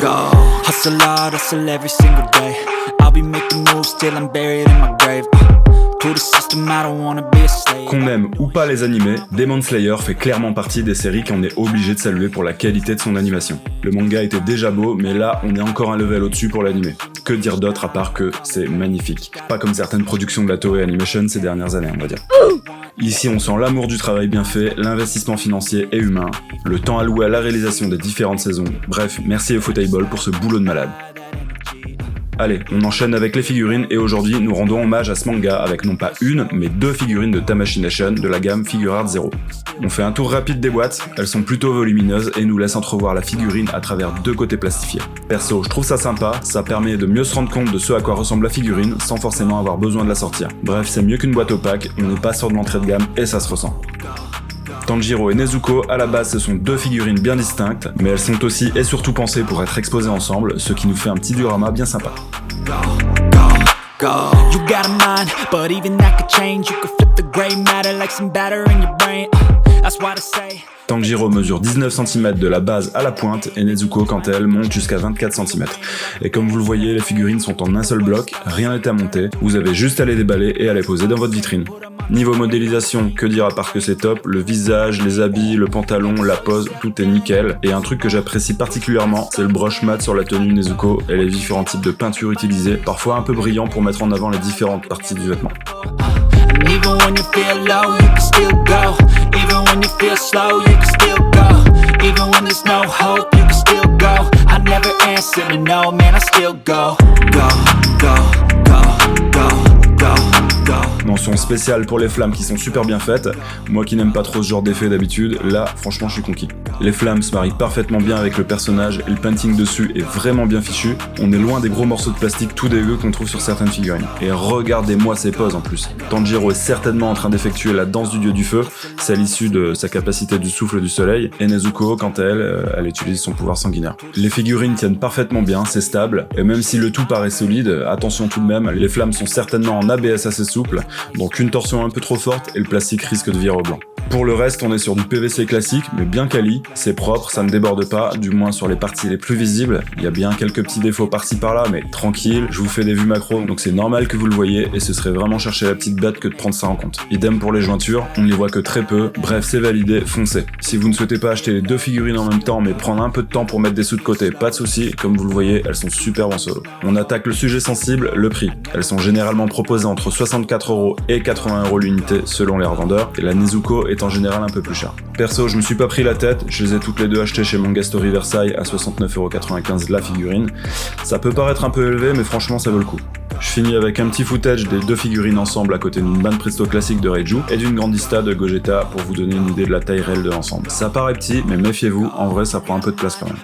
go. Hustle hard, hustle every single day. I'll be making moves till I'm buried in my grave. To the system, I don't wanna be a slave. Qu'on aime ou pas les animés, Demon Slayer fait clairement partie des séries qu'on est obligé de saluer pour la qualité de son animation. Le manga était déjà beau, mais là, on est encore un level au-dessus pour l'animé. Que dire d'autre à part que c'est magnifique. Pas comme certaines productions de la Toei Animation ces dernières années, on va dire. Ici, on sent l'amour du travail bien fait, l'investissement financier et humain, le temps alloué à la réalisation des différentes saisons. Bref, merci Ufotable pour ce boulot de malade. Allez, on enchaîne avec les figurines et aujourd'hui nous rendons hommage à ce manga avec non pas une, mais 2 figurines de Tamashii Nation de la gamme Figuarts Zero. On fait un tour rapide des boîtes, elles sont plutôt volumineuses et nous laissent entrevoir la figurine à travers 2 côtés plastifiés. Perso, je trouve ça sympa, ça permet de mieux se rendre compte de ce à quoi ressemble la figurine sans forcément avoir besoin de la sortir. Bref, c'est mieux qu'une boîte opaque, on n'est pas sur de l'entrée de gamme et ça se ressent. Tanjiro et Nezuko, à la base, ce sont 2 figurines bien distinctes, mais elles sont aussi et surtout pensées pour être exposées ensemble, ce qui nous fait un petit diorama bien sympa. You got a mind, but even that could change. You could flip the gray matter like some batter in your brain. That's why I say. Tanjiro mesure 19 cm de la base à la pointe et Nezuko, quant à elle, monte jusqu'à 24 cm. Et comme vous le voyez, les figurines sont en un seul bloc, rien n'est à monter, vous avez juste à les déballer et à les poser dans votre vitrine. Niveau modélisation, que dire à part que c'est top, le visage, les habits, le pantalon, la pose, tout est nickel. Et un truc que j'apprécie particulièrement, c'est le brush mat sur la tenue Nezuko et les différents types de peintures utilisées, parfois un peu brillants pour mettre en avant les différentes parties du vêtement. Even when you feel low, you can still go. Even when you feel slow, you can still go. Even when there's no hope, you can still go. I never answer to no, man, I still go. Go, go, go, go, go, go. Mention spéciale pour les flammes qui sont super bien faites. Moi qui n'aime pas trop ce genre d'effet d'habitude, là franchement je suis conquis. Les flammes se marient parfaitement bien avec le personnage et le painting dessus est vraiment bien fichu. On est loin des gros morceaux de plastique tout dégueux qu'on trouve sur certaines figurines. Et regardez-moi ces poses en plus. Tanjiro est certainement en train d'effectuer la danse du dieu du feu, celle issue de sa capacité du souffle du soleil, et Nezuko, quant à elle, elle utilise son pouvoir sanguinaire. Les figurines tiennent parfaitement bien, c'est stable, et même si le tout paraît solide, attention tout de même, les flammes sont certainement en ABS assez souple, donc une torsion un peu trop forte et le plastique risque de virer au blanc. Pour le reste, on est sur du PVC classique, mais bien quali, c'est propre, ça ne déborde pas, du moins sur les parties les plus visibles. Il y a bien quelques petits défauts par-ci par-là, mais tranquille, je vous fais des vues macro, donc c'est normal que vous le voyez, et ce serait vraiment chercher la petite bête que de prendre ça en compte. Idem pour les jointures, on ne les voit que très peu, bref c'est validé, foncez. Si vous ne souhaitez pas acheter les 2 figurines en même temps, mais prendre un peu de temps pour mettre des sous de côté, pas de soucis, comme vous le voyez, elles sont superbes en solo. On attaque le sujet sensible, le prix. Elles sont généralement proposées entre 64€ et 80€ l'unité selon les revendeurs, et la Nezuko est en général un peu plus chère. Perso, je me suis pas pris la tête, je les ai toutes les 2 achetées chez Manga Story Versailles à 69,95€ la figurine. Ça peut paraître un peu élevé, mais franchement ça vaut le coup. Je finis avec un petit footage des 2 figurines ensemble à côté d'une bande presto classique de Reiju et d'une grandista de Gogeta pour vous donner une idée de la taille réelle de l'ensemble. Ça paraît petit, mais méfiez-vous, en vrai ça prend un peu de place quand même.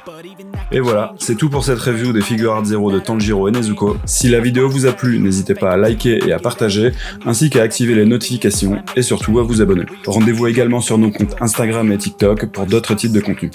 Et voilà, c'est tout pour cette review des Figuarts Zero de Tanjiro et Nezuko. Si la vidéo vous a plu, n'hésitez pas à liker et à partager, ainsi qu'à activer les notifications et surtout à vous abonner. Rendez-vous également sur nos comptes Instagram et TikTok pour d'autres types de contenus.